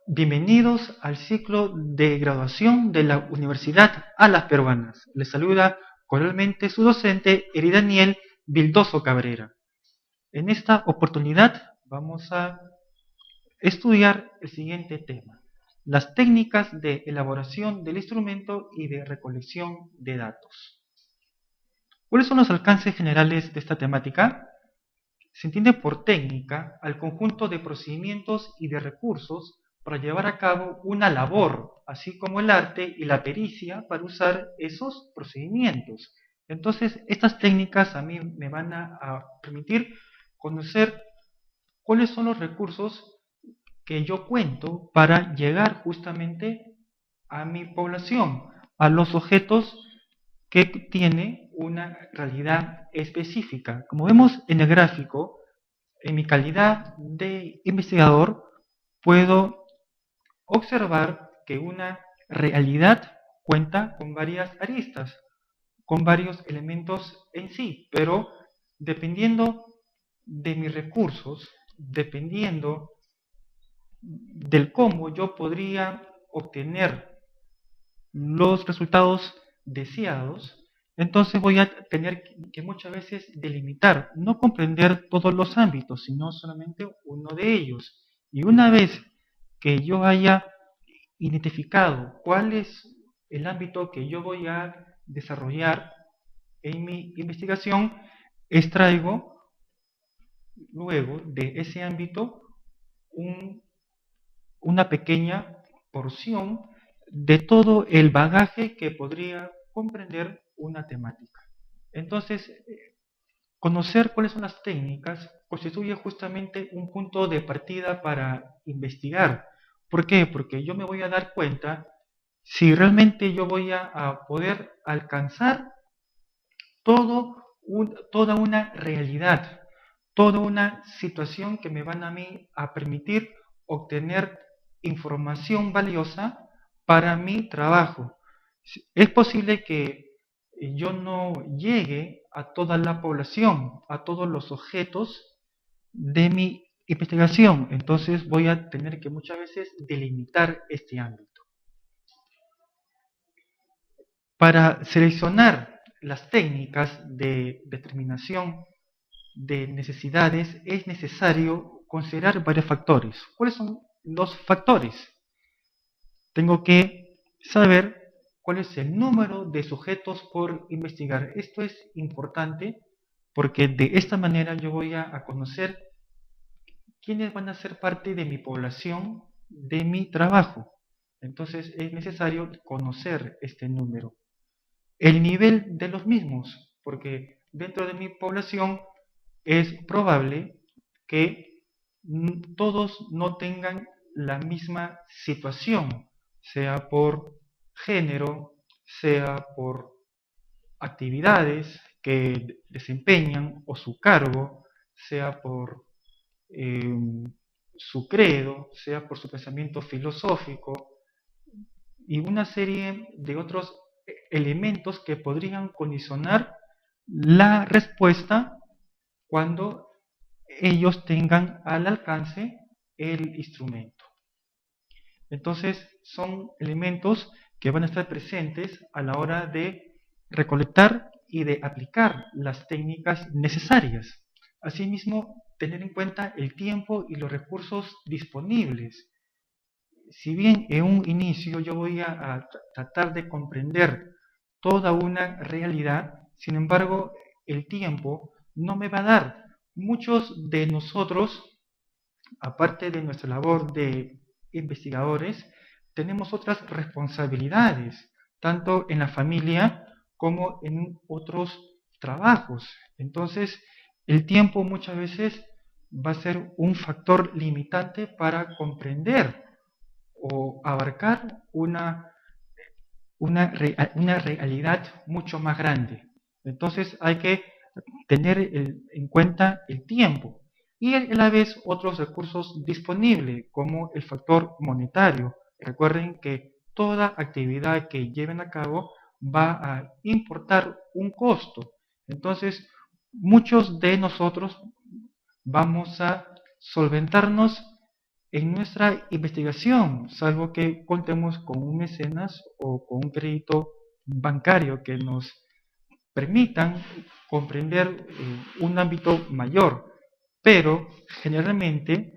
Bienvenidos al ciclo de graduación de la Universidad Alas Peruanas. Les saluda cordialmente su docente Daniel Vildoso Cabrera. En esta oportunidad vamos a estudiar el siguiente tema: las técnicas de elaboración del instrumento y de recolección de datos. ¿Cuáles son los alcances generales de esta temática? Se entiende por técnica al conjunto de procedimientos y de recursos para llevar a cabo una labor, así como el arte y la pericia para usar esos procedimientos. Entonces, estas técnicas a mí me van a permitir conocer cuáles son los recursos que yo cuento para llegar justamente a mi población, a los objetos que tiene una realidad específica. Como vemos en el gráfico, en mi calidad de investigador puedo observar que una realidad cuenta con varias aristas, con varios elementos en sí, pero dependiendo de mis recursos, dependiendo del cómo yo podría obtener los resultados deseados, entonces voy a tener que muchas veces delimitar, no comprender todos los ámbitos, sino solamente uno de ellos. Y una vez que yo haya identificado cuál es el ámbito que yo voy a desarrollar en mi investigación, extraigo luego de ese ámbito una pequeña porción de todo el bagaje que podría comprender una temática. Entonces, conocer cuáles son las técnicas constituye justamente un punto de partida para investigar. ¿Por qué? Porque yo me voy a dar cuenta si realmente yo voy a poder alcanzar toda una realidad, toda una situación que me van a mí a permitir obtener información valiosa para mi trabajo. Es posible que yo no llegue a toda la población, a todos los objetos de mi investigación, entonces voy a tener que muchas veces delimitar este ámbito. Para seleccionar las técnicas de determinación de necesidades es necesario considerar varios factores. ¿Cuáles son los factores? Tengo que saber cuál es el número de sujetos por investigar. Esto es importante porque de esta manera yo voy a conocer quiénes van a ser parte de mi población, de mi trabajo. Entonces es necesario conocer este número. El nivel de los mismos, porque dentro de mi población es probable que todos no tengan la misma situación, sea por género, sea por actividades que desempeñan o su cargo, sea por su credo, sea por su pensamiento filosófico y una serie de otros elementos que podrían condicionar la respuesta cuando ellos tengan al alcance el instrumento. Entonces son elementos que van a estar presentes a la hora de recolectar y de aplicar las técnicas necesarias. Asimismo, tener en cuenta el tiempo y los recursos disponibles. Si bien en un inicio yo voy a tratar de comprender toda una realidad, sin embargo, el tiempo no me va a dar. Muchos de nosotros, aparte de nuestra labor de investigadores, tenemos otras responsabilidades, tanto en la familia como en otros trabajos. Entonces, el tiempo muchas veces va a ser un factor limitante para comprender o abarcar una realidad mucho más grande. Entonces hay que tener en cuenta el tiempo y a la vez otros recursos disponibles como el factor monetario. Recuerden que toda actividad que lleven a cabo va a importar un costo. Entonces muchos de nosotros vamos a solventarnos en nuestra investigación, salvo que contemos con un mecenas o con un crédito bancario que nos permitan comprender un ámbito mayor. Pero generalmente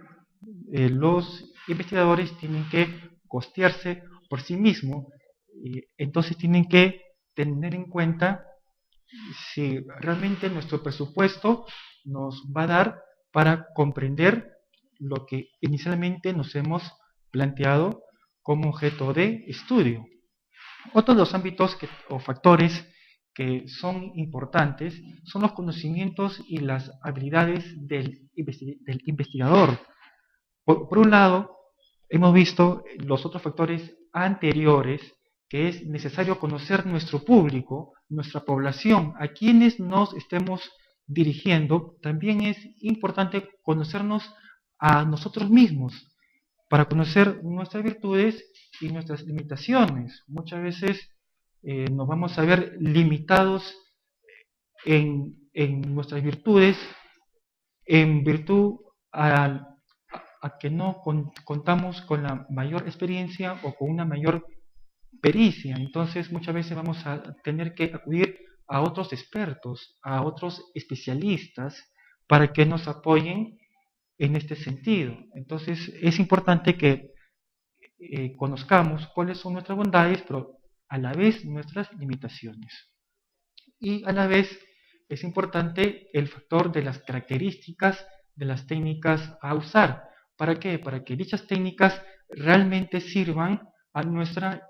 los investigadores tienen que costearse por sí mismos, entonces tienen que tener en cuenta si realmente nuestro presupuesto nos va a dar para comprender lo que inicialmente nos hemos planteado como objeto de estudio. Otro de los ámbitos o factores que son importantes son los conocimientos y las habilidades del investigador. Por un lado, hemos visto los otros factores anteriores, que es necesario conocer nuestro público, nuestra población, a quienes nos estemos dirigiendo. También es importante conocernos a nosotros mismos, para conocer nuestras virtudes y nuestras limitaciones. Muchas veces nos vamos a ver limitados en nuestras virtudes en virtud a que no contamos con la mayor experiencia o con una mayor pericia. Entonces muchas veces vamos a tener que acudir a otros expertos, a otros especialistas, para que nos apoyen en este sentido. Entonces es importante que conozcamos cuáles son nuestras bondades, pero a la vez nuestras limitaciones. Y a la vez es importante el factor de las características de las técnicas a usar. ¿Para qué? Para que dichas técnicas realmente sirvan a nuestra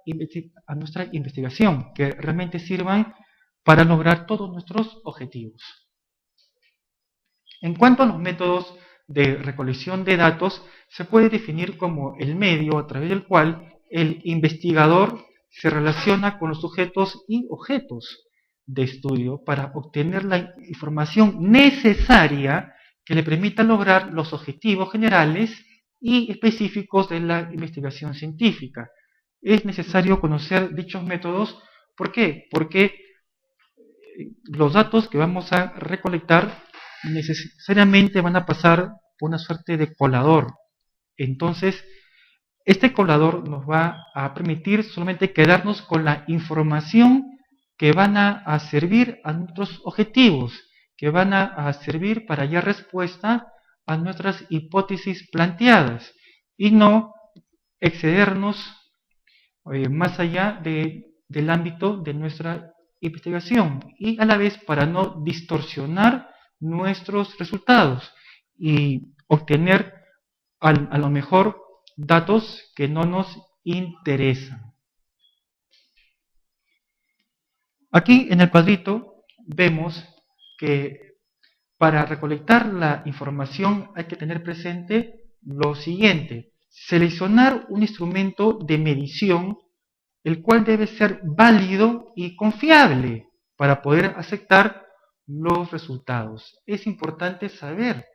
investigación, que realmente sirvan para lograr todos nuestros objetivos. En cuanto a los métodos de recolección de datos, se puede definir como el medio a través del cual el investigador se relaciona con los sujetos y objetos de estudio para obtener la información necesaria que le permita lograr los objetivos generales y específicos de la investigación científica. Es necesario conocer dichos métodos. ¿Por qué? Porque los datos que vamos a recolectar necesariamente van a pasar por una suerte de colador. Entonces, este colador nos va a permitir solamente quedarnos con la información que van a servir a nuestros objetivos, que van a servir para hallar respuesta a nuestras hipótesis planteadas y no excedernos más allá del ámbito de nuestra investigación, y a la vez para no distorsionar nuestros resultados y obtener a lo mejor datos que no nos interesan. Aquí en el cuadrito vemos que para recolectar la información hay que tener presente lo siguiente: seleccionar un instrumento de medición el cual debe ser válido y confiable para poder aceptar los resultados. Es importante saber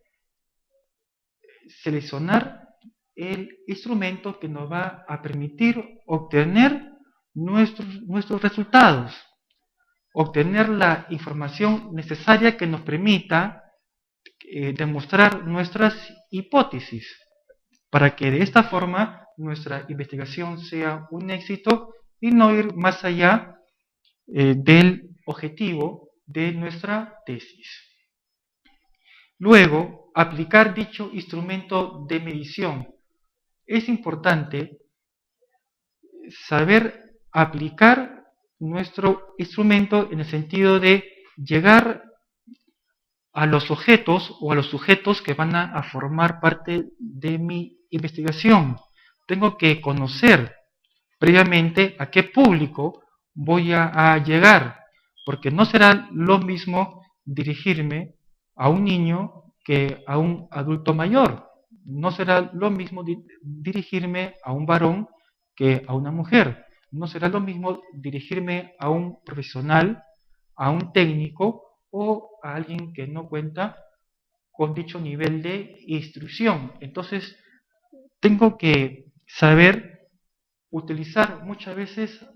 seleccionar el instrumento que nos va a permitir obtener nuestros resultados, obtener la información necesaria que nos permita demostrar nuestras hipótesis, para que de esta forma nuestra investigación sea un éxito y no ir más allá del objetivo de nuestra tesis. Luego, aplicar dicho instrumento de medición. Es importante saber aplicar nuestro instrumento en el sentido de llegar a los objetos o a los sujetos que van a formar parte de mi investigación. Tengo que conocer previamente a qué público voy a llegar, porque no será lo mismo dirigirme a un niño que a un adulto mayor. No será lo mismo dirigirme a un varón que a una mujer. No será lo mismo dirigirme a un profesional, a un técnico o a alguien que no cuenta con dicho nivel de instrucción. Entonces, tengo que saber utilizar muchas veces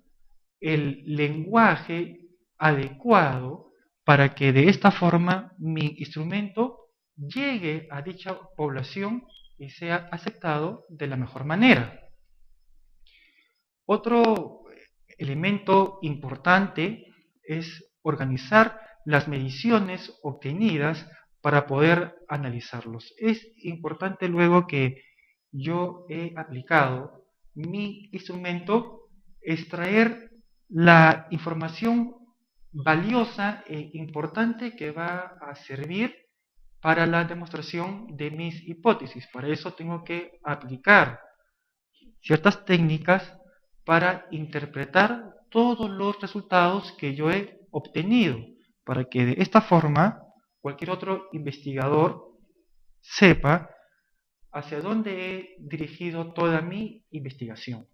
el lenguaje adecuado para que de esta forma mi instrumento llegue a dicha población y sea aceptado de la mejor manera. Otro elemento importante es organizar las mediciones obtenidas para poder analizarlos. Es importante luego que yo he aplicado mi instrumento, extraer la información valiosa e importante que va a servir para la demostración de mis hipótesis. Para eso tengo que aplicar ciertas técnicas para interpretar todos los resultados que yo he obtenido, para que de esta forma cualquier otro investigador sepa hacia dónde he dirigido toda mi investigación.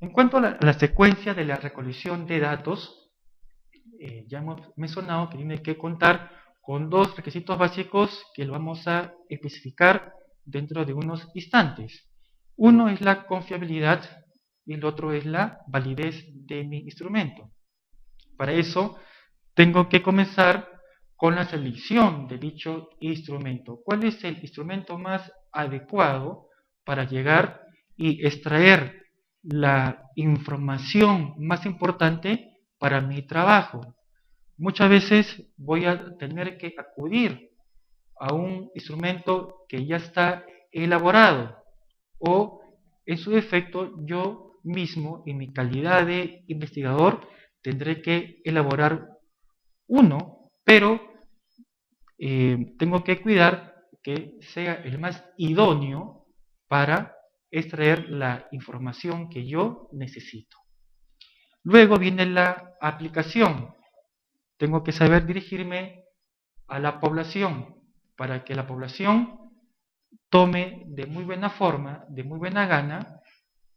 En cuanto a la secuencia de la recolección de datos, ya hemos mencionado que tiene que contar con dos requisitos básicos que lo vamos a especificar dentro de unos instantes. Uno es la confiabilidad y el otro es la validez de mi instrumento. Para eso tengo que comenzar con la selección de dicho instrumento. ¿Cuál es el instrumento más adecuado para llegar y extraer la información más importante para mi trabajo? Muchas veces voy a tener que acudir a un instrumento que ya está elaborado, o en su defecto yo mismo, en mi calidad de investigador, tendré que elaborar uno, pero tengo que cuidar que sea el más idóneo para extraer la información que yo necesito. Luego viene la aplicación. Tengo que saber dirigirme a la población para que la población tome de muy buena forma, de muy buena gana,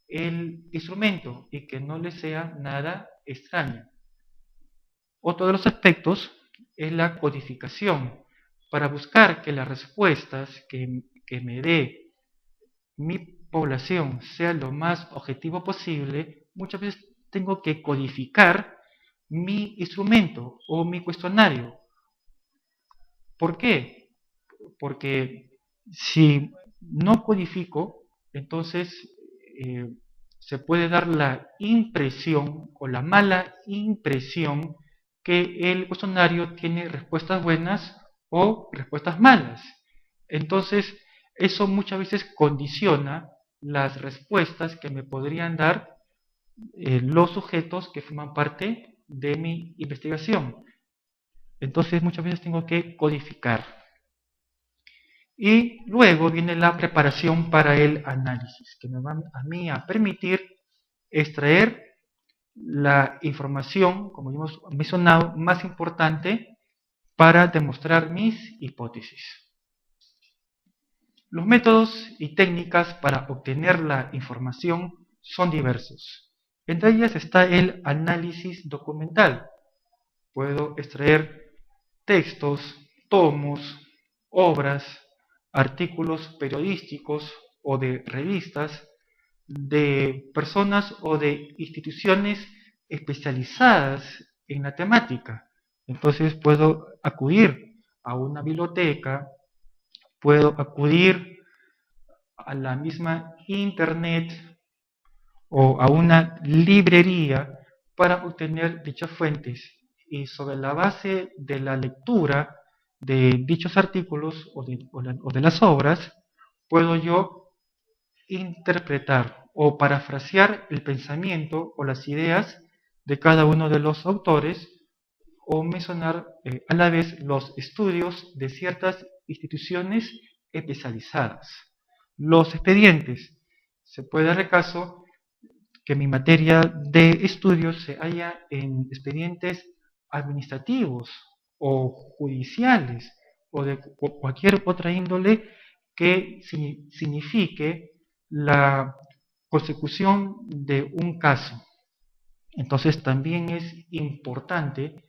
el instrumento y que no le sea nada extraño. Otro de los aspectos es la codificación, para buscar que las respuestas que me dé mi población sea lo más objetivo posible. Muchas veces tengo que codificar mi instrumento o mi cuestionario. ¿Por qué? Porque si no codifico, entonces se puede dar la impresión o la mala impresión que el cuestionario tiene respuestas buenas o respuestas malas. Entonces, eso muchas veces condiciona las respuestas que me podrían dar los sujetos que forman parte de mi investigación. Entonces, muchas veces tengo que codificar. Y luego viene la preparación para el análisis, que me va a mí a permitir extraer la información, como ya hemos mencionado, más importante para demostrar mis hipótesis. Los métodos y técnicas para obtener la información son diversos. Entre ellas está el análisis documental. Puedo extraer textos, tomos, obras, artículos periodísticos o de revistas, de personas o de instituciones especializadas en la temática. Entonces puedo acudir a una biblioteca, puedo acudir a la misma internet o a una librería para obtener dichas fuentes, y sobre la base de la lectura de dichos artículos o de las obras, puedo yo interpretar o parafrasear el pensamiento o las ideas de cada uno de los autores, o mencionar a la vez los estudios de ciertas instituciones especializadas. Los expedientes. Se puede dar el caso que mi materia de estudios se halla en expedientes administrativos o judiciales o de cualquier otra índole que signifique la consecución de un caso. Entonces también es importante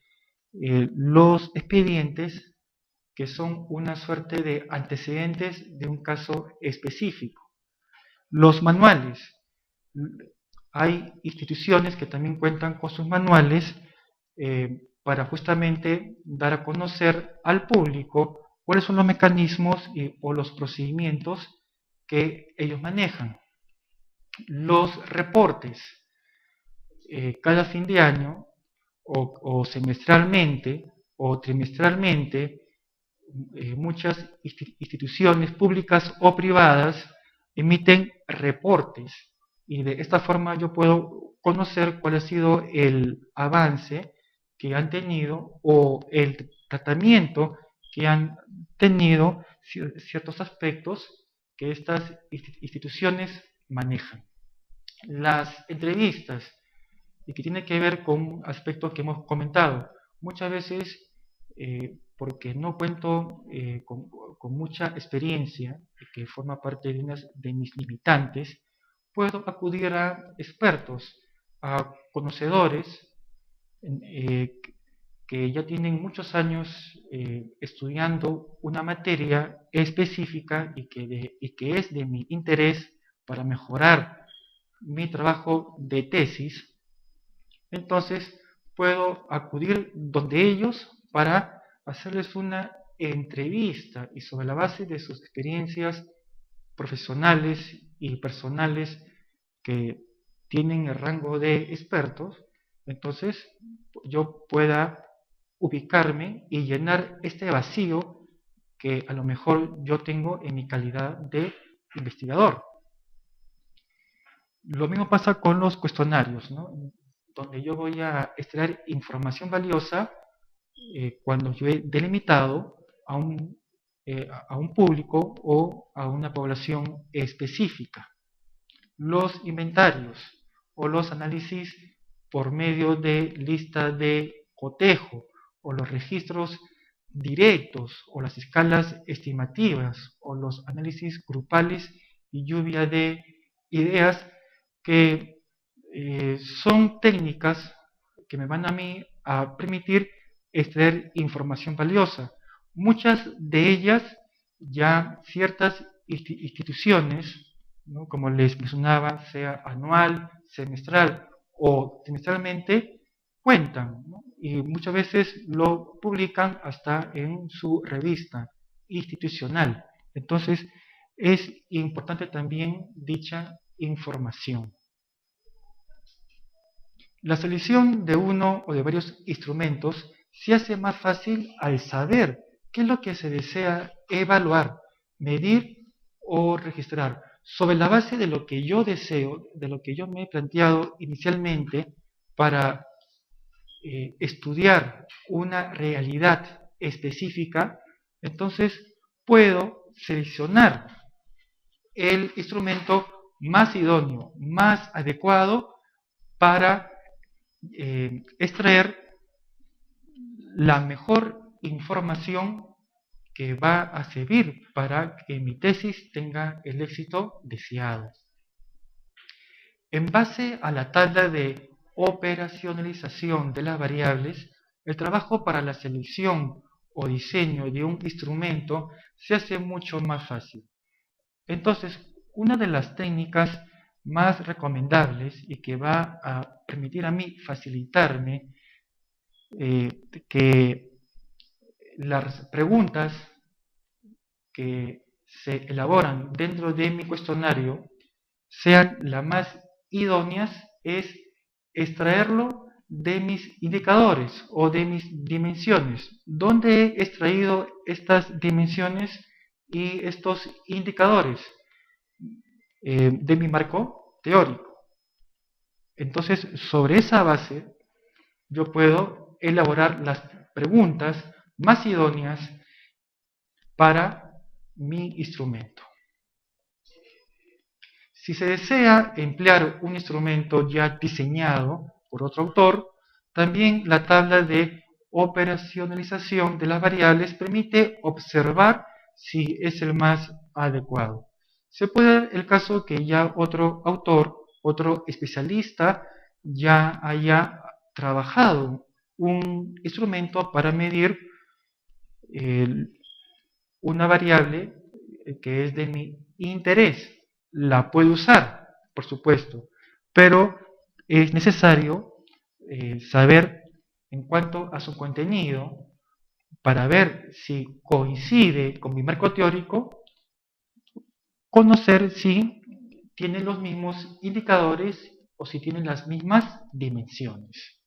los expedientes que son una suerte de antecedentes de un caso específico. Los manuales. Hay instituciones que también cuentan con sus manuales para justamente dar a conocer al público cuáles son los mecanismos o los procedimientos que ellos manejan. Los reportes, cada fin de año, o semestralmente, o trimestralmente, muchas instituciones públicas o privadas emiten reportes, y de esta forma yo puedo conocer cuál ha sido el avance que han tenido o el tratamiento que han tenido ciertos aspectos que estas instituciones manejan. Las entrevistas, y que tiene que ver con aspectos que hemos comentado, muchas veces porque no cuento con mucha experiencia, que forma parte de unas de mis limitantes, puedo acudir a expertos, a conocedores que ya tienen muchos años estudiando una materia específica y que es de mi interés para mejorar mi trabajo de tesis. Entonces puedo acudir donde ellos para hacerles una entrevista, y sobre la base de sus experiencias profesionales y personales que tienen el rango de expertos, entonces yo pueda ubicarme y llenar este vacío que a lo mejor yo tengo en mi calidad de investigador. Lo mismo pasa con los cuestionarios, ¿no? Donde yo voy a extraer información valiosa cuando yo he delimitado a un público o a una población específica. Los inventarios o los análisis por medio de lista de cotejo, o los registros directos, o las escalas estimativas, o los análisis grupales y lluvia de ideas, que son técnicas que me van a mí a permitir extraer información valiosa. Muchas de ellas ya ciertas instituciones, ¿no?, como les mencionaba, sea anual, semestral o trimestralmente, cuentan, ¿no?, y muchas veces lo publican hasta en su revista institucional. Entonces es importante también dicha información. La selección de uno o de varios instrumentos se hace más fácil al saber qué es lo que se desea evaluar, medir o registrar, sobre la base de lo que yo deseo, de lo que yo me he planteado inicialmente para estudiar una realidad específica. Entonces puedo seleccionar el instrumento más idóneo, más adecuado para extraer la mejor información que va a servir para que mi tesis tenga el éxito deseado. En base a la tabla de operacionalización de las variables, el trabajo para la selección o diseño de un instrumento se hace mucho más fácil. Entonces, una de las técnicas más recomendables y que va a permitir a mí facilitarme que las preguntas que se elaboran dentro de mi cuestionario sean las más idóneas, es extraerlo de mis indicadores o de mis dimensiones. ¿Dónde he extraído estas dimensiones y estos indicadores? De mi marco teórico. Entonces, sobre esa base, yo puedo elaborar las preguntas más idóneas para mi instrumento. Si se desea emplear un instrumento ya diseñado por otro autor, también la tabla de operacionalización de las variables permite observar si es el más adecuado. Se puede dar el caso que ya otro autor, otro especialista, ya haya trabajado un instrumento para medir una variable que es de mi interés. La puedo usar, por supuesto, pero es necesario saber en cuanto a su contenido, para ver si coincide con mi marco teórico, conocer si tiene los mismos indicadores o si tienen las mismas dimensiones.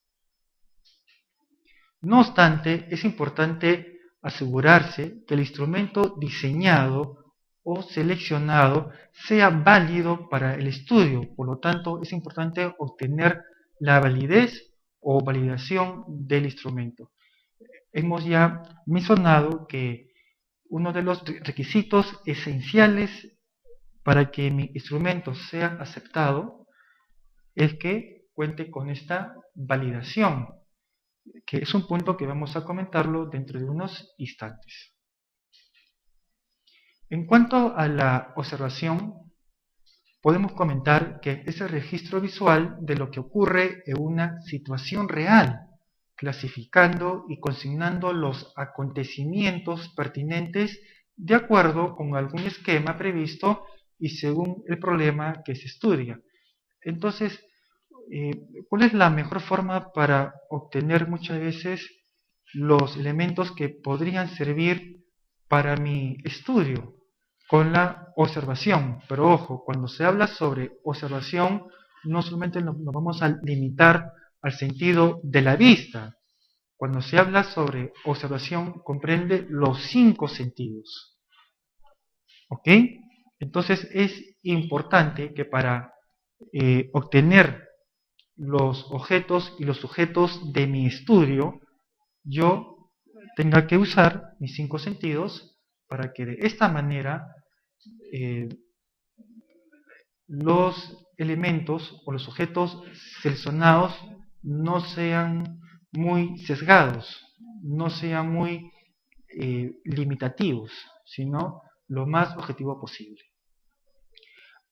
No obstante, es importante asegurarse que el instrumento diseñado o seleccionado sea válido para el estudio. Por lo tanto, es importante obtener la validez o validación del instrumento. Hemos ya mencionado que uno de los requisitos esenciales para que mi instrumento sea aceptado es que cuente con esta validación, que es un punto que vamos a comentarlo dentro de unos instantes. En cuanto a la observación, podemos comentar que es el registro visual de lo que ocurre en una situación real, clasificando y consignando los acontecimientos pertinentes de acuerdo con algún esquema previsto y según el problema que se estudia. Entonces, ¿cuál es la mejor forma para obtener muchas veces los elementos que podrían servir para mi estudio? Con la observación. Pero ojo, cuando se habla sobre observación, no solamente nos vamos a limitar al sentido de la vista. Cuando se habla sobre observación, comprende los 5 sentidos. ¿Ok? Entonces es importante que para obtener los objetos y los sujetos de mi estudio, yo tenga que usar mis 5 sentidos para que de esta manera los elementos o los objetos seleccionados no sean muy sesgados, no sean muy limitativos, sino lo más objetivo posible.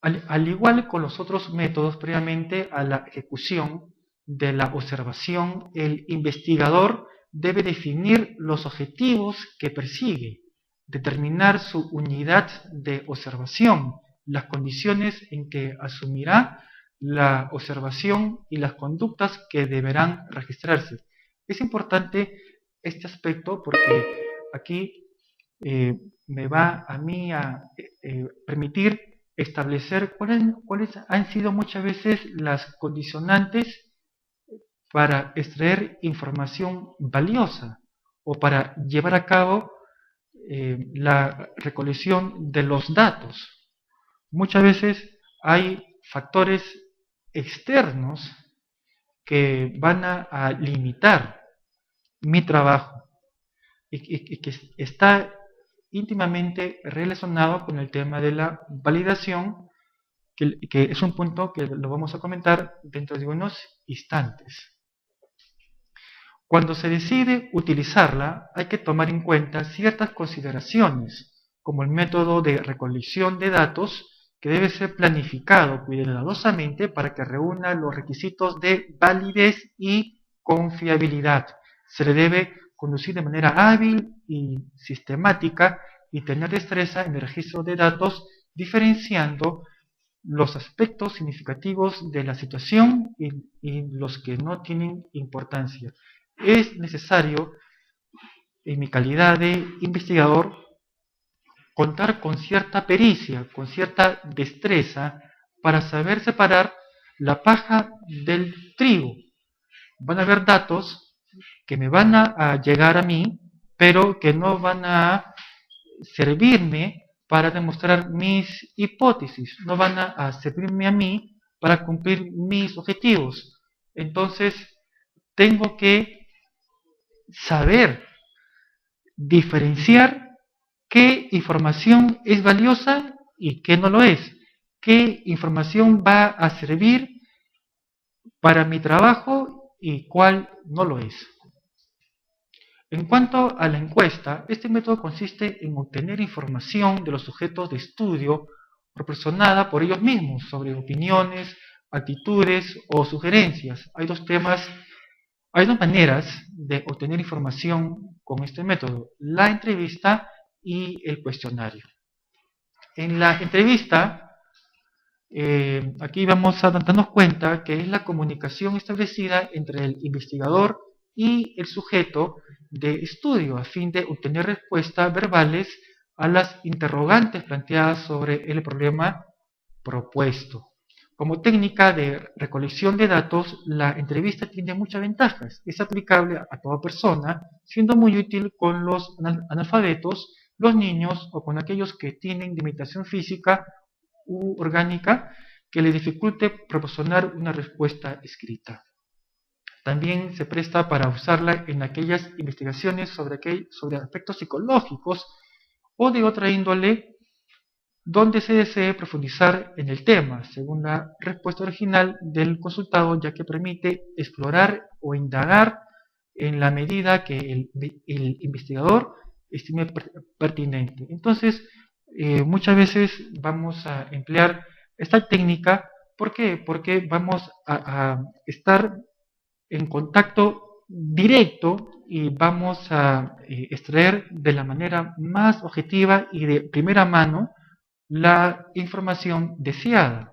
Al igual con los otros métodos previamente a la ejecución de la observación, el investigador debe definir los objetivos que persigue, determinar su unidad de observación, las condiciones en que asumirá la observación y las conductas que deberán registrarse. Es importante este aspecto porque aquí me va a mí a permitir establecer cuáles han sido muchas veces las condicionantes para extraer información valiosa o para llevar a cabo la recolección de los datos. Muchas veces hay factores externos que van a limitar mi trabajo y que está íntimamente relacionado con el tema de la validación, que es un punto que lo vamos a comentar dentro de unos instantes. Cuando se decide utilizarla, hay que tomar en cuenta ciertas consideraciones, como el método de recolección de datos, que debe ser planificado cuidadosamente para que reúna los requisitos de validez y confiabilidad. Se le debe conducir de manera hábil y sistemática y tener destreza en el registro de datos, diferenciando los aspectos significativos de la situación y los que no tienen importancia. Es necesario, en mi calidad de investigador, contar con cierta pericia, con cierta destreza, para saber separar la paja del trigo. Van a haber datos que me van a llegar a mí, pero que no van a servirme para demostrar mis hipótesis, no van a servirme a mí para cumplir mis objetivos. Entonces, tengo que saber diferenciar qué información es valiosa y qué no lo es, qué información va a servir para mi trabajo y cuál no lo es. En cuanto a la encuesta, este método consiste en obtener información de los sujetos de estudio proporcionada por ellos mismos sobre opiniones, actitudes o sugerencias. Hay dos maneras de obtener información con este método: la entrevista y el cuestionario. En la entrevista, aquí vamos a darnos cuenta que es la comunicación establecida entre el investigador y el sujeto de estudio, a fin de obtener respuestas verbales a las interrogantes planteadas sobre el problema propuesto. Como técnica de recolección de datos, la entrevista tiene muchas ventajas. Es aplicable a toda persona, siendo muy útil con los analfabetos, los niños o con aquellos que tienen limitación física u orgánica que les dificulte proporcionar una respuesta escrita. También se presta para usarla en aquellas investigaciones sobre aspectos psicológicos o de otra índole donde se desee profundizar en el tema, según la respuesta original del consultado, ya que permite explorar o indagar en la medida que el investigador estime pertinente. Entonces, muchas veces vamos a emplear esta técnica. ¿Por qué? Porque vamos a estar en contacto directo y vamos a extraer de la manera más objetiva y de primera mano la información deseada.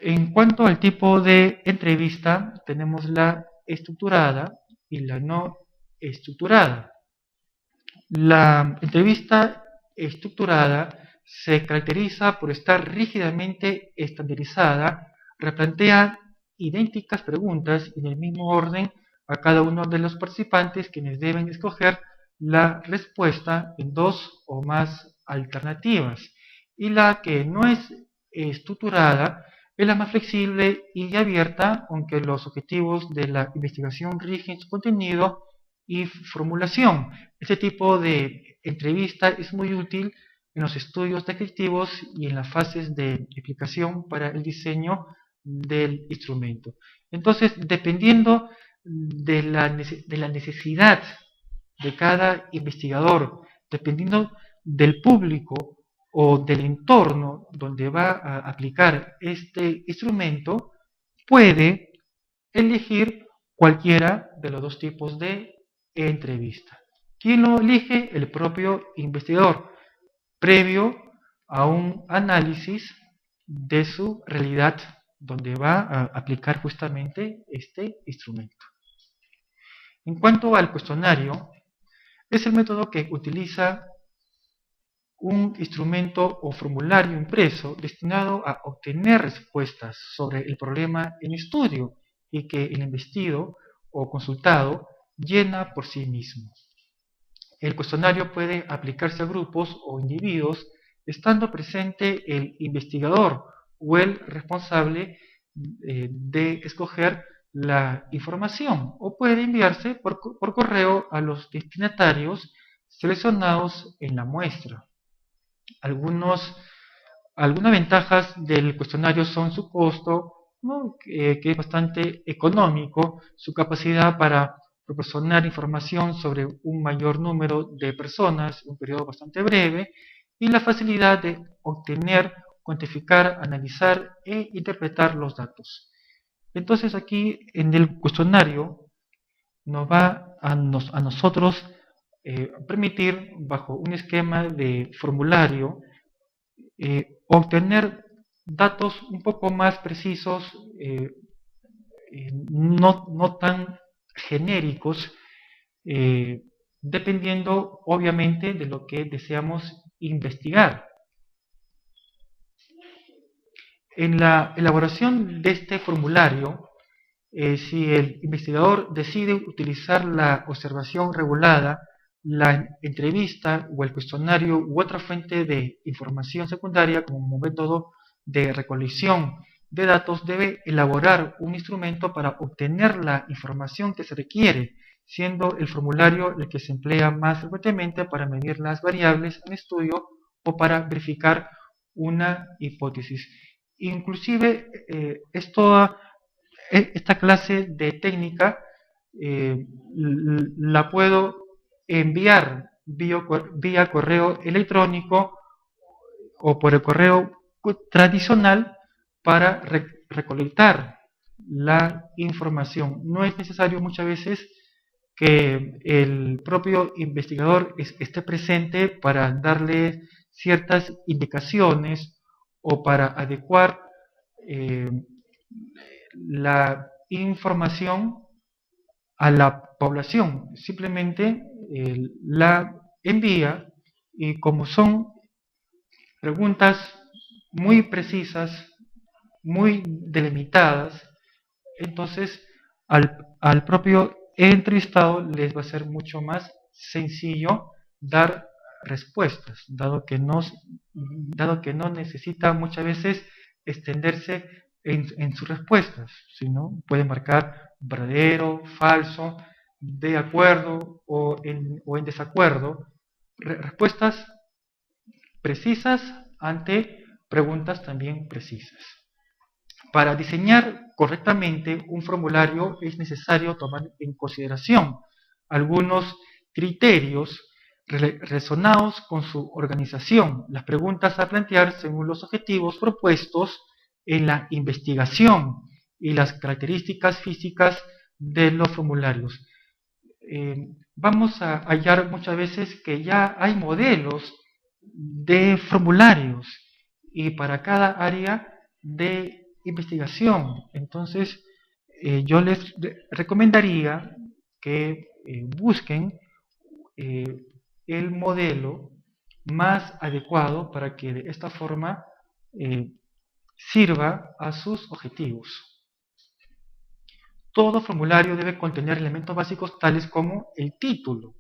En cuanto al tipo de entrevista, tenemos la estructurada y la no estructurada. La entrevista estructurada se caracteriza por estar rígidamente estandarizada, replantea idénticas preguntas en el mismo orden a cada uno de los participantes, quienes deben escoger la respuesta en dos o más alternativas. Y la que no es estructurada es la más flexible y abierta, aunque los objetivos de la investigación rigen su contenido y formulación. Este tipo de entrevista es muy útil en los estudios descriptivos y en las fases de explicación para el diseño del instrumento. Entonces, dependiendo de la necesidad de cada investigador, dependiendo del público o del entorno donde va a aplicar este instrumento, puede elegir cualquiera de los dos tipos de entrevista. ¿Quién lo elige? El propio investigador, previo a un análisis de su realidad donde va a aplicar justamente este instrumento. En cuanto al cuestionario, es el método que utiliza un instrumento o formulario impreso destinado a obtener respuestas sobre el problema en estudio y que el investido o consultado llena por sí mismo. El cuestionario puede aplicarse a grupos o individuos, estando presente el investigador o el responsable de escoger la información, o puede enviarse por correo a los destinatarios seleccionados en la muestra. Algunas ventajas del cuestionario son su costo, ¿no? que es bastante económico, su capacidad para proporcionar información sobre un mayor número de personas en un periodo bastante breve, y la facilidad de obtener, cuantificar, analizar e interpretar los datos. Entonces aquí en el cuestionario nos va a nosotros permitir, bajo un esquema de formulario, obtener datos un poco más precisos, no tan genéricos, dependiendo obviamente de lo que deseamos investigar. En la elaboración de este formulario, si el investigador decide utilizar la observación regulada, la entrevista o el cuestionario u otra fuente de información secundaria como método de recolección de datos, debe elaborar un instrumento para obtener la información que se requiere, siendo el formulario el que se emplea más frecuentemente para medir las variables en estudio o para verificar una hipótesis. Inclusive esta clase de técnica la puedo enviar vía correo electrónico o por el correo tradicional para recolectar la información. No es necesario muchas veces que el propio investigador esté presente para darle ciertas indicaciones o para adecuar la información a la población, simplemente la envía, y como son preguntas muy precisas, muy delimitadas, entonces al propio entrevistado les va a ser mucho más sencillo dar respuestas, dado que no necesita muchas veces extenderse en sus respuestas, sino puede marcar verdadero, falso, de acuerdo o en desacuerdo, respuestas precisas ante preguntas también precisas. Para diseñar correctamente un formulario es necesario tomar en consideración algunos criterios relacionados con su organización. Las preguntas a plantear según los objetivos propuestos en la investigación y las características físicas de los formularios. Vamos a hallar muchas veces que ya hay modelos de formularios y para cada área de investigación. Entonces, yo les recomendaría que busquen el modelo más adecuado para que de esta forma sirva a sus objetivos. Todo formulario debe contener elementos básicos tales como el título,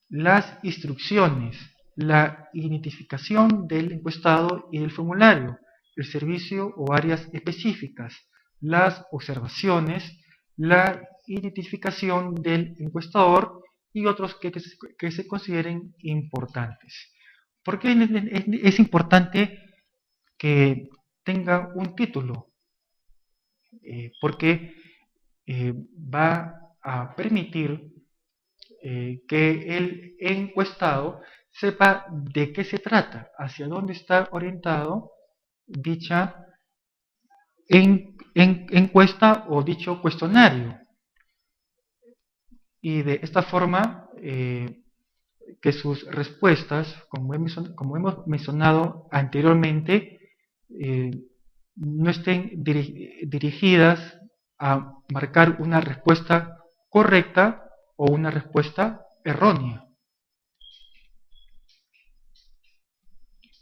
las instrucciones, la identificación del encuestado y del formulario, el servicio o áreas específicas, las observaciones, la identificación del encuestador y otros que se consideren importantes. ¿Por qué es importante que tenga un título? Porque va a permitir que el encuestado sepa de qué se trata, hacia dónde está orientado dicha encuesta o dicho cuestionario. Y de esta forma, que sus respuestas, como hemos mencionado anteriormente, no estén dirigidas a marcar una respuesta correcta o una respuesta errónea.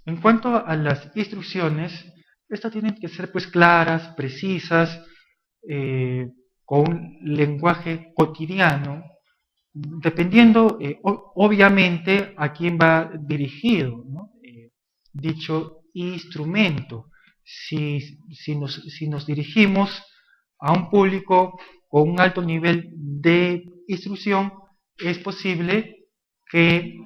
En cuanto a las instrucciones, estas tienen que ser pues claras, precisas, con un lenguaje cotidiano, dependiendo obviamente a quién va dirigido, ¿no? Dicho instrumento. Si nos dirigimos a un público con un alto nivel de instrucción, es posible que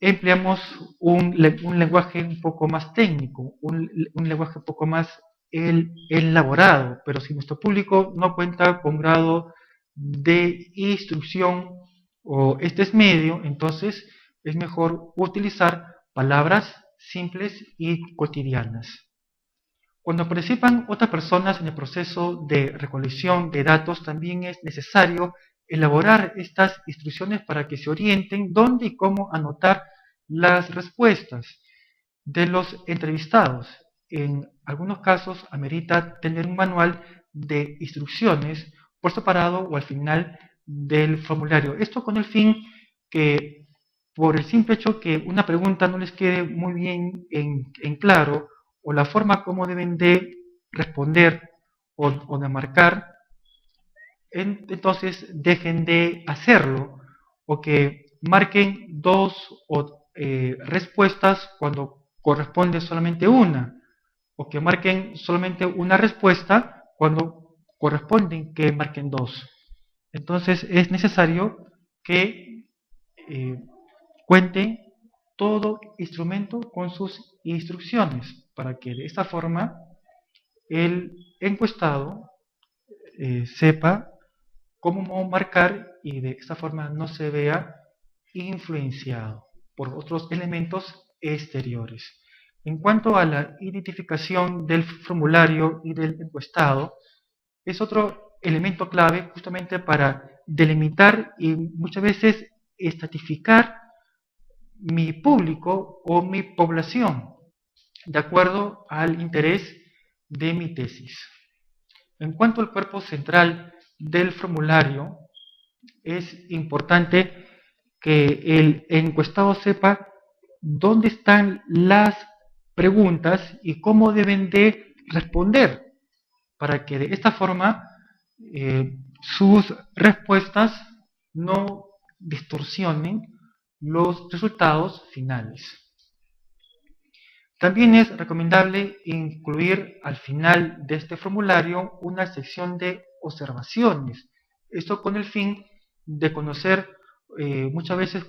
empleemos un lenguaje un poco más técnico, un lenguaje un poco más elaborado, pero si nuestro público no cuenta con grado de instrucción o este es medio, entonces es mejor utilizar palabras simples y cotidianas. Cuando participan otras personas en el proceso de recolección de datos, también es necesario elaborar estas instrucciones para que se orienten dónde y cómo anotar las respuestas de los entrevistados. En algunos casos amerita tener un manual de instrucciones por separado o al final del formulario. Esto con el fin que, por el simple hecho que una pregunta no les quede muy bien en claro, o la forma como deben de responder o de marcar, entonces dejen de hacerlo, o que marquen dos respuestas cuando corresponde solamente una, o que marquen solamente una respuesta cuando corresponden que marquen dos. Entonces es necesario que cuente todo instrumento con sus instrucciones para que de esta forma el encuestado sepa cómo marcar y de esta forma no se vea influenciado por otros elementos exteriores. En cuanto a la identificación del formulario y del encuestado, es otro elemento clave justamente para delimitar y muchas veces estratificar mi público o mi población de acuerdo al interés de mi tesis. En cuanto al cuerpo central del formulario, es importante que el encuestado sepa dónde están las preguntas y cómo deben de responder, para que de esta forma sus respuestas no distorsionen los resultados finales. También es recomendable incluir al final de este formulario una sección de observaciones. Esto con el fin de conocer muchas veces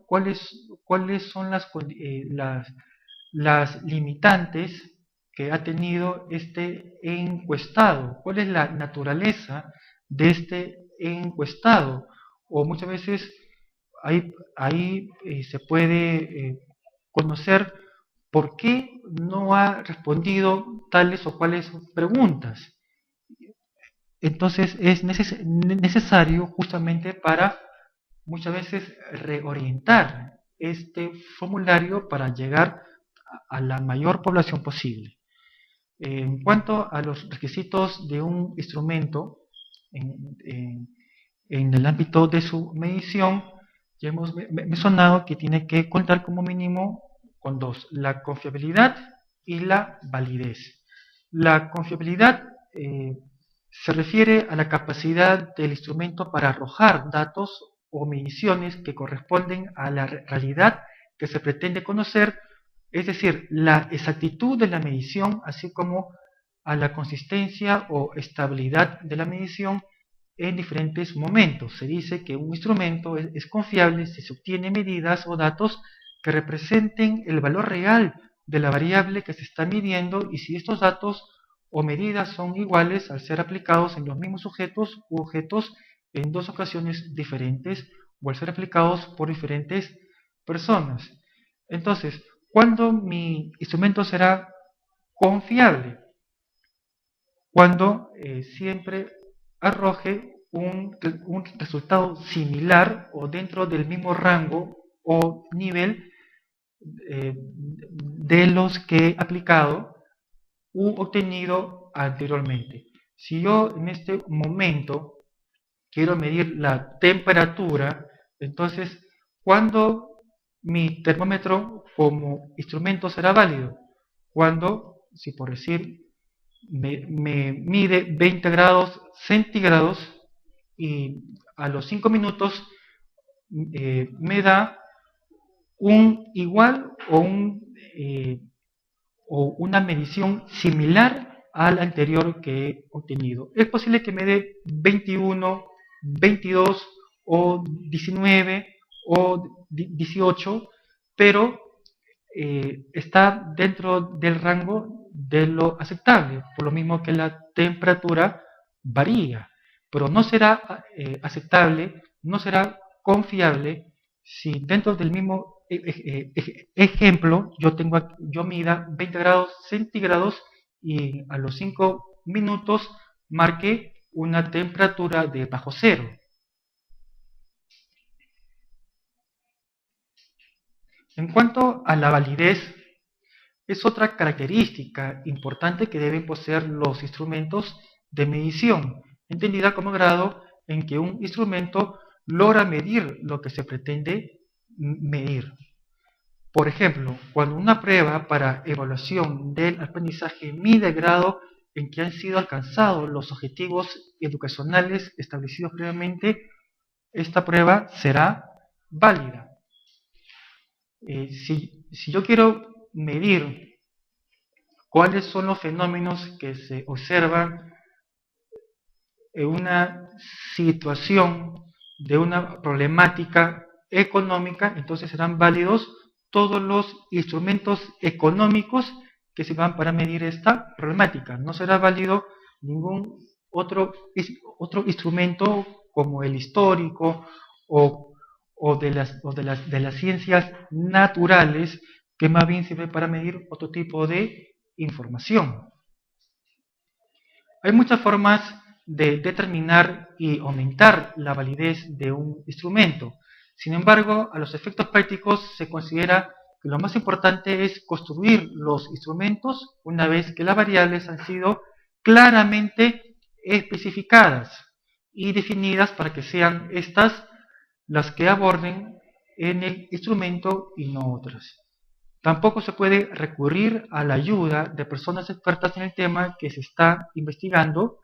cuáles son las limitantes que ha tenido este encuestado, cuál es la naturaleza de este encuestado, o muchas veces ahí se puede conocer por qué no ha respondido tales o cuales preguntas. Entonces es necesario justamente para muchas veces reorientar este formulario para llegar a la mayor población posible. En cuanto a los requisitos de un instrumento en el ámbito de su medición, ya hemos mencionado que tiene que contar como mínimo con dos: la confiabilidad y la validez. La confiabilidad se refiere a la capacidad del instrumento para arrojar datos o mediciones que corresponden a la realidad que se pretende conocer, es decir, la exactitud de la medición, así como a la consistencia o estabilidad de la medición en diferentes momentos. Se dice que un instrumento es confiable si se obtienen medidas o datos que representen el valor real de la variable que se está midiendo, y si estos datos o medidas son iguales al ser aplicados en los mismos sujetos u objetos en dos ocasiones diferentes, o al ser aplicados por diferentes personas. Entonces, ¿cuándo mi instrumento será confiable? Cuando siempre arroje un resultado similar o dentro del mismo rango o nivel de los que he aplicado u obtenido anteriormente. Si yo en este momento quiero medir la temperatura, entonces, ¿cuándo mi termómetro como instrumento será válido? Cuando, si por decir, me mide 20 grados centígrados y a los 5 minutos me da un igual o una medición similar a la anterior que he obtenido. Es posible que me dé 21, 22 o 19 o 18, pero está dentro del rango de lo aceptable, por lo mismo que la temperatura varía, pero no será aceptable, no será confiable si dentro del mismo ejemplo yo mida 20 grados centígrados y a los 5 minutos marque una temperatura de bajo cero. En cuanto a la validez, es otra característica importante que deben poseer los instrumentos de medición, entendida como grado en que un instrumento logra medir lo que se pretende medir. Por ejemplo, cuando una prueba para evaluación del aprendizaje mide el grado en que han sido alcanzados los objetivos educacionales establecidos previamente, esta prueba será válida. Si yo quiero medir cuáles son los fenómenos que se observan en una situación de una problemática económica, entonces serán válidos todos los instrumentos económicos que se van para medir esta problemática. No será válido ningún otro instrumento como el histórico o de las ciencias naturales, que más bien sirve para medir otro tipo de información. Hay muchas formas de determinar y aumentar la validez de un instrumento. Sin embargo, a los efectos prácticos se considera que lo más importante es construir los instrumentos una vez que las variables han sido claramente especificadas y definidas para que sean estas las que aborden en el instrumento y no otras. Tampoco se puede recurrir a la ayuda de personas expertas en el tema que se está investigando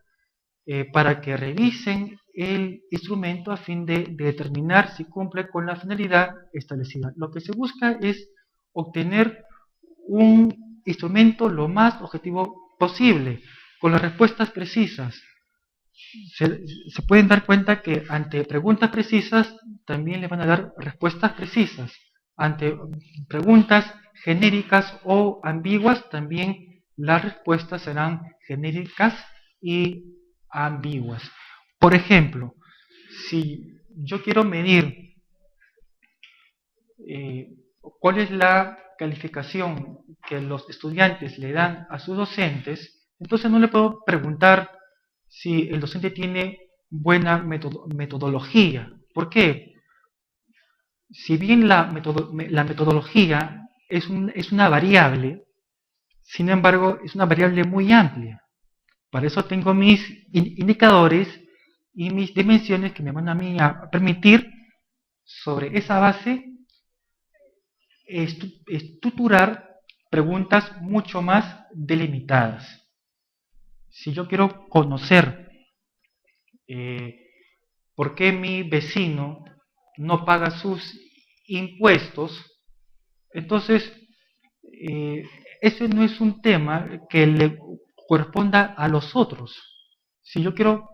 para que revisen el instrumento a fin de determinar si cumple con la finalidad establecida. Lo que se busca es obtener un instrumento lo más objetivo posible, con las respuestas precisas. Se pueden dar cuenta que ante preguntas precisas también le van a dar respuestas precisas. Ante preguntas genéricas o ambiguas también las respuestas serán genéricas y ambiguas. Por ejemplo, si yo quiero medir cuál es la calificación que los estudiantes le dan a sus docentes, entonces no le puedo preguntar si el docente tiene buena metodología. ¿Por qué? Si bien la metodología es una variable, sin embargo es una variable muy amplia. Para eso tengo mis indicadores y mis dimensiones que me van a mí a permitir sobre esa base estructurar preguntas mucho más delimitadas. Si yo quiero conocer por qué mi vecino no paga sus impuestos, entonces ese no es un tema que le corresponda a los otros. Si yo quiero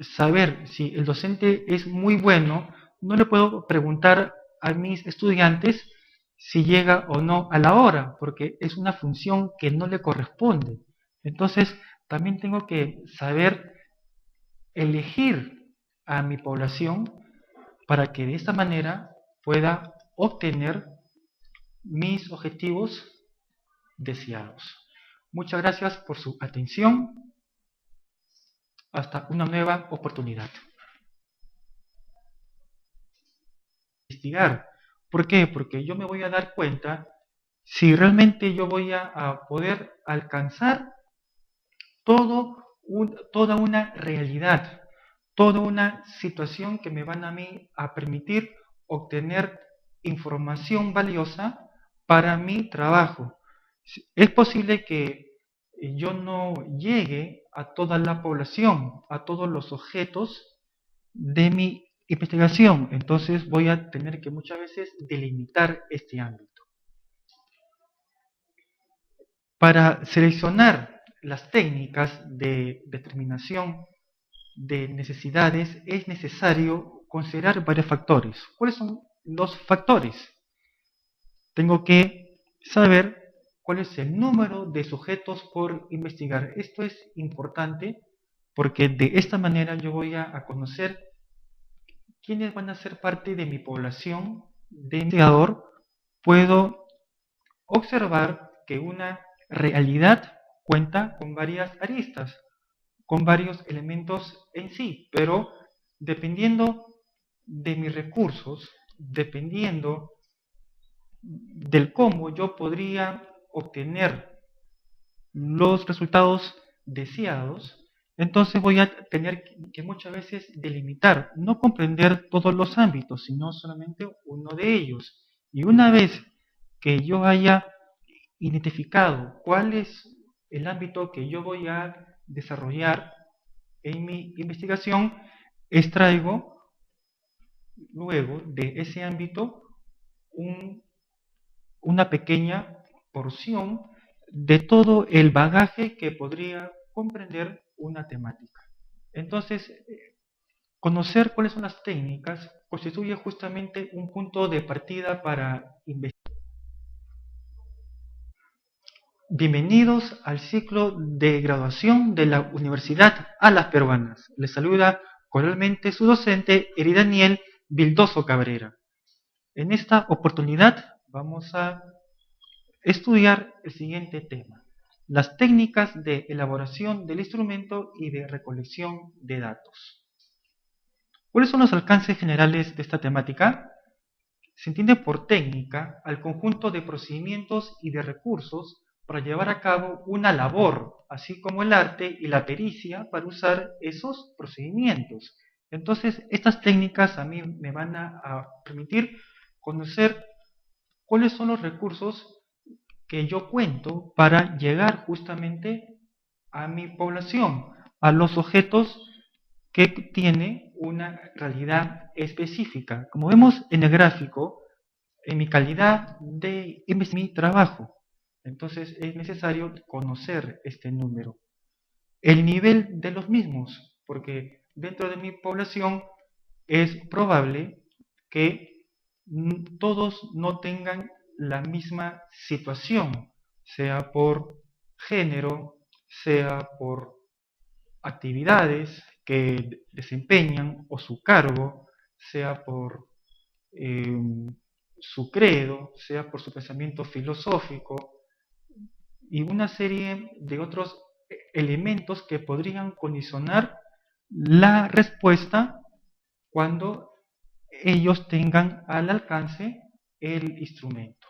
saber si el docente es muy bueno, no le puedo preguntar a mis estudiantes si llega o no a la hora, porque es una función que no le corresponde. Entonces, también tengo que saber elegir a mi población para que de esta manera pueda obtener mis objetivos deseados. Muchas gracias por su atención. Hasta una nueva oportunidad. Investigar. ¿Por qué? Porque yo me voy a dar cuenta si realmente yo voy a poder alcanzar toda una realidad, toda una situación que me van a mí a permitir obtener información valiosa para mi trabajo. Es posible que yo no llegue a toda la población, a todos los objetos de mi investigación. Entonces voy a tener que muchas veces delimitar este ámbito. Para seleccionar las técnicas de determinación de necesidades es necesario considerar varios factores. ¿Cuáles son los factores? Tengo que saber cuál es el número de sujetos por investigar. Esto es importante porque de esta manera yo voy a conocer quiénes van a ser parte de mi población de investigador. Puedo observar que una realidad cuenta con varias aristas, con varios elementos en sí, pero dependiendo de mis recursos, dependiendo del cómo yo podría obtener los resultados deseados, entonces voy a tener que muchas veces delimitar, no comprender todos los ámbitos, sino solamente uno de ellos. Y una vez que yo haya identificado cuál es el ámbito que yo voy a desarrollar en mi investigación, extraigo luego de ese ámbito una pequeña porción de todo el bagaje que podría comprender una temática. Entonces, conocer cuáles son las técnicas constituye justamente un punto de partida para investigar. Bienvenidos al ciclo de graduación de la Universidad Alas Peruanas. Les saluda cordialmente su docente Eridaniel Vildoso Cabrera. En esta oportunidad vamos a estudiar el siguiente tema: las técnicas de elaboración del instrumento y de recolección de datos. ¿Cuáles son los alcances generales de esta temática? Se entiende por técnica al conjunto de procedimientos y de recursos para llevar a cabo una labor, así como el arte y la pericia para usar esos procedimientos. Entonces, estas técnicas a mí me van a permitir conocer cuáles son los recursos que yo cuento para llegar justamente a mi población, a los objetos que tiene una realidad específica. Como vemos en el gráfico, en mi calidad de mi trabajo, entonces es necesario conocer este número. El nivel de los mismos, porque dentro de mi población es probable que todos no tengan la misma situación, sea por género, sea por actividades que desempeñan o su cargo, sea por su credo, sea por su pensamiento filosófico y una serie de otros elementos que podrían condicionar la respuesta cuando ellos tengan al alcance el instrumento.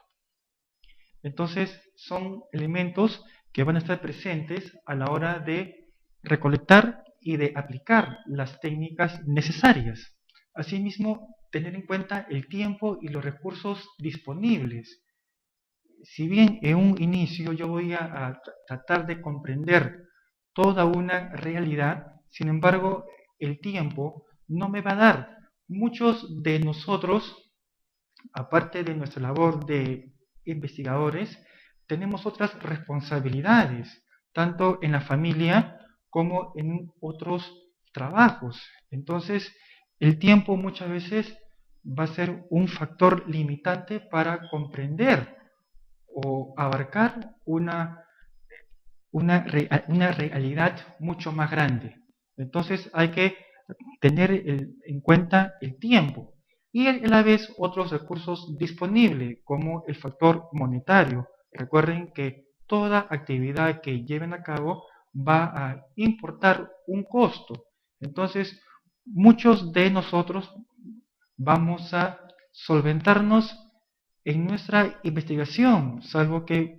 Entonces son elementos que van a estar presentes a la hora de recolectar y de aplicar las técnicas necesarias. Asimismo, tener en cuenta el tiempo y los recursos disponibles. Si bien en un inicio yo voy a tratar de comprender toda una realidad, sin embargo, el tiempo no me va a dar. Muchos de nosotros, aparte de nuestra labor de investigadores, tenemos otras responsabilidades, tanto en la familia como en otros trabajos. Entonces, el tiempo muchas veces va a ser un factor limitante para comprender o abarcar una realidad mucho más grande. Entonces hay que tener en cuenta el tiempo y a la vez otros recursos disponibles como el factor monetario. Recuerden que toda actividad que lleven a cabo va a importar un costo. Entonces muchos de nosotros vamos a solventarnos en nuestra investigación, salvo que